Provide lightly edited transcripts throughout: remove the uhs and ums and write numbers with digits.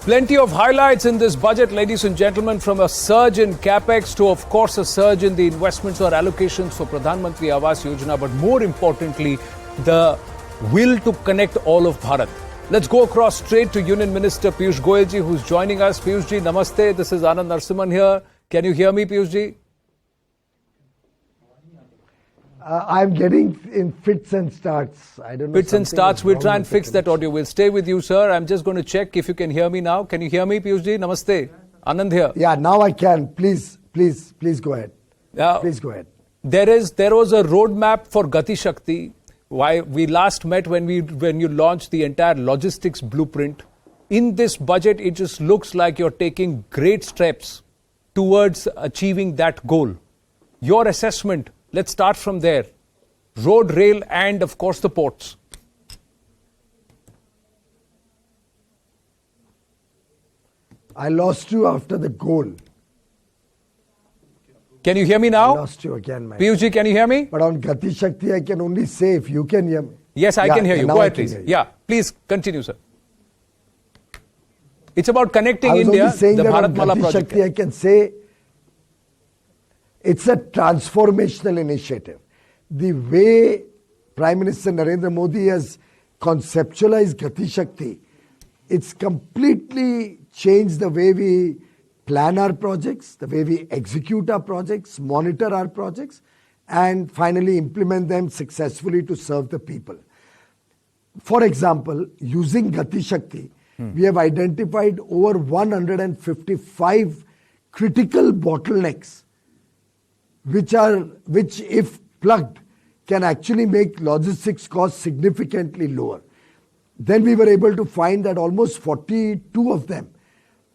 Plenty of highlights in this budget, ladies and gentlemen, from a surge in Capex to, of course, a surge in the investments or allocations for Pradhan Mantri Awas Yojana, but more importantly, the will to connect all of Bharat. Let's go across straight to Union Minister Piyush Goyal ji, who's joining us. Piyush ji, namaste. This is Anand Narasimhan here. Can you hear me, Piyush ji? I'm getting in fits and starts. I don't know. Fits and starts. We'll try and fix that audio. We'll stay with you, sir. I'm just going to check if you can hear me now. Can you hear me, Piyush ji? Namaste. Anand here. Yeah, now I can. Please go ahead. Please go ahead. There was a roadmap for Gati Shakti. Why we last met when you launched the entire logistics blueprint. In this budget, it just looks like you're taking great steps towards achieving that goal. Your assessment. Let's start from there. Road, rail, and of course the ports. I lost you after the goal. Can you hear me now? I lost you again, man. Piyush ji, can you hear me? But on Gati Shakti, I can only say if you can hear me. Yes, I can hear you. Go ahead, please. Yeah, please continue, sir. It's about connecting India. I was only saying the that Bharat on Mala Gati project. Shakti, I can say it's a transformational initiative. The way Prime Minister Narendra Modi has conceptualized Gati Shakti, it's completely changed the way we plan our projects, the way we execute our projects, monitor our projects, and finally implement them successfully to serve the people. For example, using Gati Shakti, we have identified over 155 critical bottlenecks which if plugged can actually make logistics costs significantly lower. Then we were able to find that almost 42 of them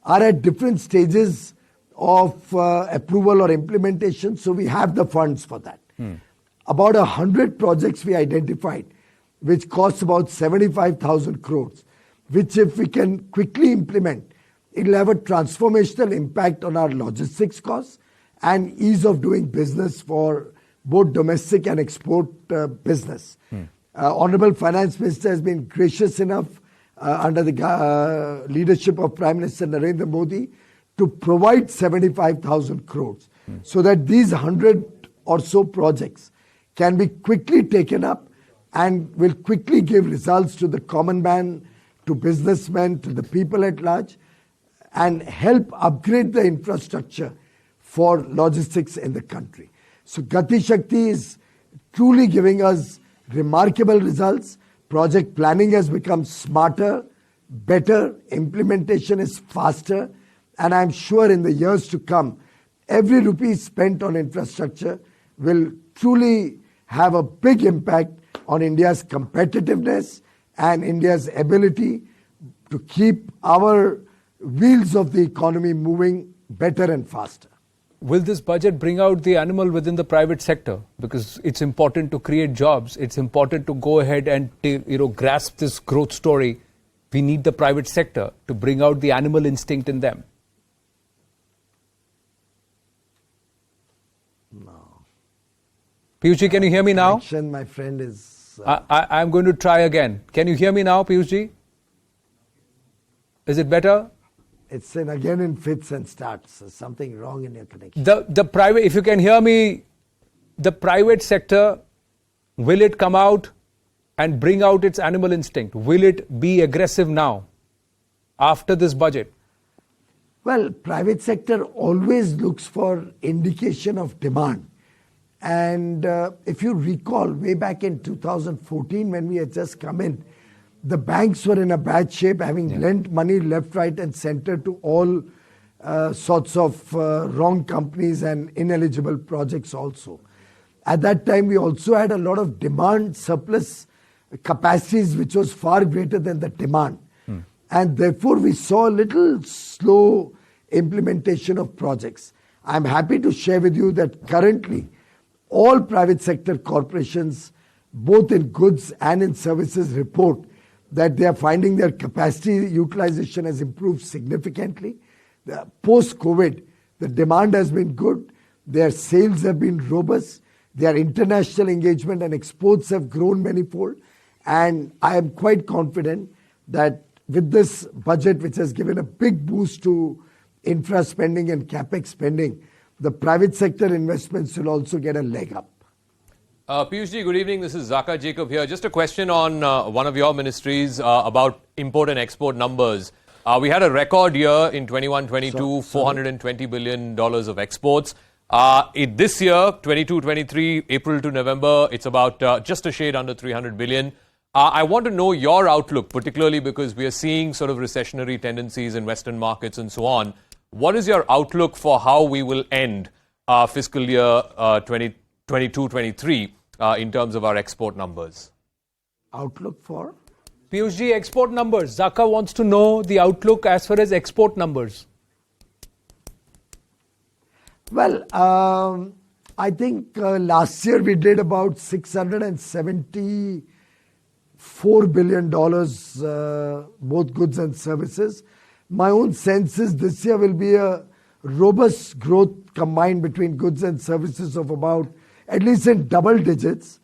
are at different stages of approval or implementation, so we have the funds for that. About 100 projects we identified, which cost about 75,000 crores, which if we can quickly implement, it will have a transformational impact on our logistics costs and ease of doing business for both domestic and export business. Honorable Finance Minister has been gracious enough under the leadership of Prime Minister Narendra Modi to provide 75,000 crores so that these 100 or so projects can be quickly taken up and will quickly give results to the common man, to businessmen, to the people at large, and help upgrade the infrastructure for logistics in the country. So Gati Shakti is truly giving us remarkable results. Project planning has become smarter, better, implementation is faster, and I'm sure in the years to come, every rupee spent on infrastructure will truly have a big impact on India's competitiveness and India's ability to keep our wheels of the economy moving better and faster. Will this budget bring out the animal within the private sector? Because it's important to create jobs. It's important to go ahead and grasp this growth story. We need the private sector to bring out the animal instinct in them. No. Piyush ji, can you hear me now? Connection, my friend, is... I'm going to try again. Can you hear me now, Piyush ji? Is it better? It's again in fits and starts. There's something wrong in your connection. The private, if you can hear me, the private sector, will it come out and bring out its animal instinct? Will it be aggressive now, after this budget? Well, private sector always looks for indication of demand. And if you recall, way back in 2014, when we had just come in, the banks were in a bad shape, having lent money left, right, and center to all sorts of wrong companies and ineligible projects also. At that time, we also had a lot of demand surplus capacities, which was far greater than the demand. And therefore, we saw a little slow implementation of projects. I'm happy to share with you that currently, all private sector corporations, both in goods and in services, report that they are finding their capacity utilization has improved significantly. Post-COVID, the demand has been good, their sales have been robust, their international engagement and exports have grown manifold, and I am quite confident that with this budget, which has given a big boost to infra spending and Capex spending, the private sector investments will also get a leg up. Piyush ji, good evening. This is Zaka Jacob here. Just a question on one of your ministries about import and export numbers. We had a record year in 21-22, $420 billion of exports. This year, 22-23, April to November, it's about just a shade under 300 billion. I want to know your outlook, particularly because we are seeing sort of recessionary tendencies in Western markets and so on. What is your outlook for how we will end fiscal year 2022-23 in terms of our export numbers? Outlook for? Piyush ji, export numbers. Zaka wants to know the outlook as far as export numbers. Well, I think last year we did about $674 billion, both goods and services. My own sense is this year will be a robust growth combined between goods and services of about at least in double digits.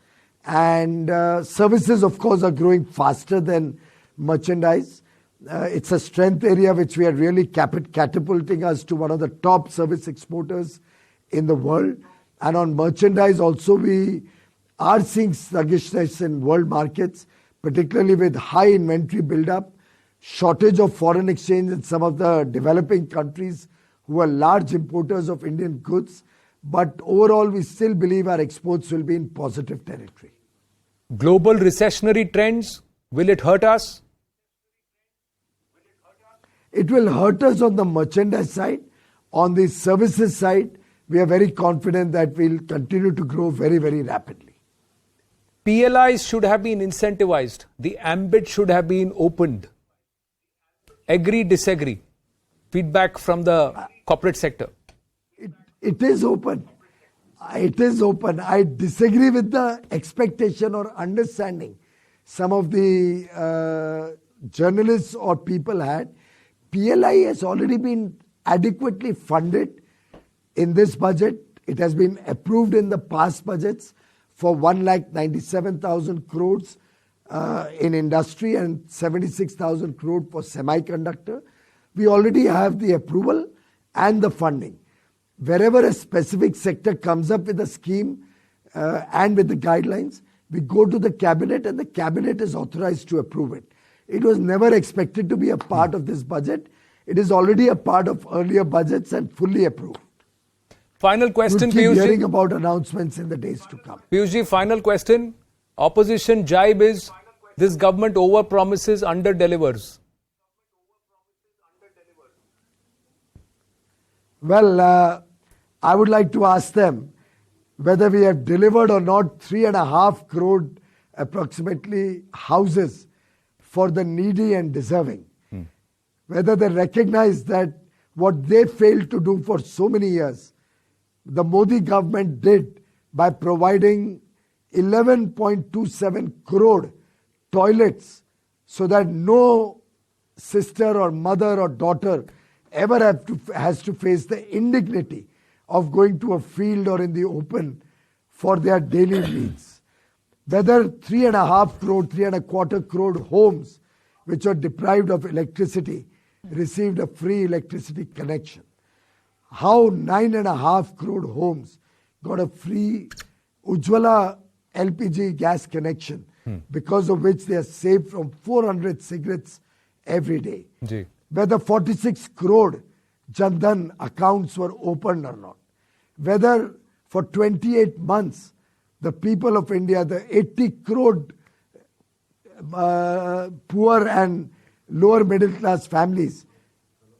And services, of course, are growing faster than merchandise. It's a strength area which we are really catapulting us to one of the top service exporters in the world. And on merchandise also, we are seeing sluggishness in world markets, particularly with high inventory buildup, shortage of foreign exchange in some of the developing countries who are large importers of Indian goods. But overall, we still believe our exports will be in positive territory. Global recessionary trends, will it hurt us? It will hurt us on the merchandise side. On the services side, we are very confident that we'll continue to grow very, very rapidly. PLIs should have been incentivized. The ambit should have been opened. Agree, disagree? Feedback from the corporate sector. It is open. It is open. I disagree with the expectation or understanding some of the journalists or people had. PLI has already been adequately funded in this budget. It has been approved in the past budgets for 1,97,000 crores in industry and 76,000 crore for semiconductor. We already have the approval and the funding. Wherever a specific sector comes up with a scheme and with the guidelines, we go to the cabinet and the cabinet is authorized to approve it. It was never expected to be a part of this budget. It is already a part of earlier budgets and fully approved. Final question, we'll Piyush ji. Hearing about announcements in the days to come. Piyush ji, final question. Opposition jibe is this government over promises, under delivers. Well, I would like to ask them whether we have delivered or not 3.5 crore approximately houses for the needy and deserving. Whether they recognize that what they failed to do for so many years, the Modi government did by providing 11.27 crore toilets so that no sister or mother or daughter ever has to face the indignity of going to a field or in the open for their daily needs. Whether 3.5 crore, 3.25 crore homes which are deprived of electricity received a free electricity connection. How 9.5 crore homes got a free Ujjwala LPG gas connection because of which they are saved from 400 cigarettes every day. Ji. Whether 46 crore Jan-Dhan accounts were opened or not. Whether for 28 months the people of India, the 80 crore poor and lower middle class families,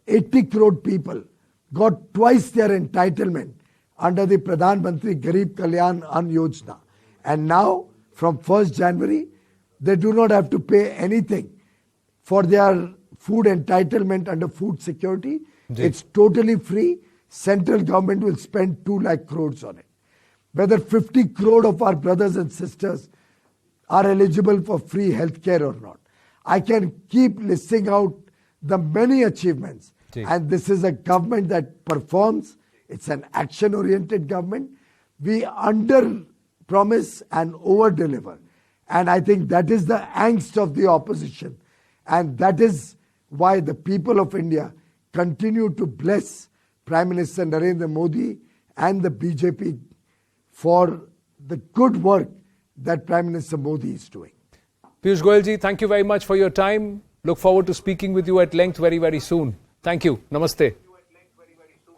80 crore people got twice their entitlement under the Pradhan Mantri Garib Kalyan Ann Yojana. And now from 1st January, they do not have to pay anything for their food entitlement under food security. It's totally free. Central government will spend 2 lakh crores on it. Whether 50 crore of our brothers and sisters are eligible for free healthcare or not. I can keep listing out the many achievements. And this is a government that performs. It's an action-oriented government. We under-promise and over-deliver. And I think that is the angst of the opposition. And that is why the people of India continue to bless Prime Minister Narendra Modi and the BJP for the good work that Prime Minister Modi is doing. Piyush Goyal ji, thank you very much for your time. Look forward to speaking with you at length very, very soon. Thank you. Namaste.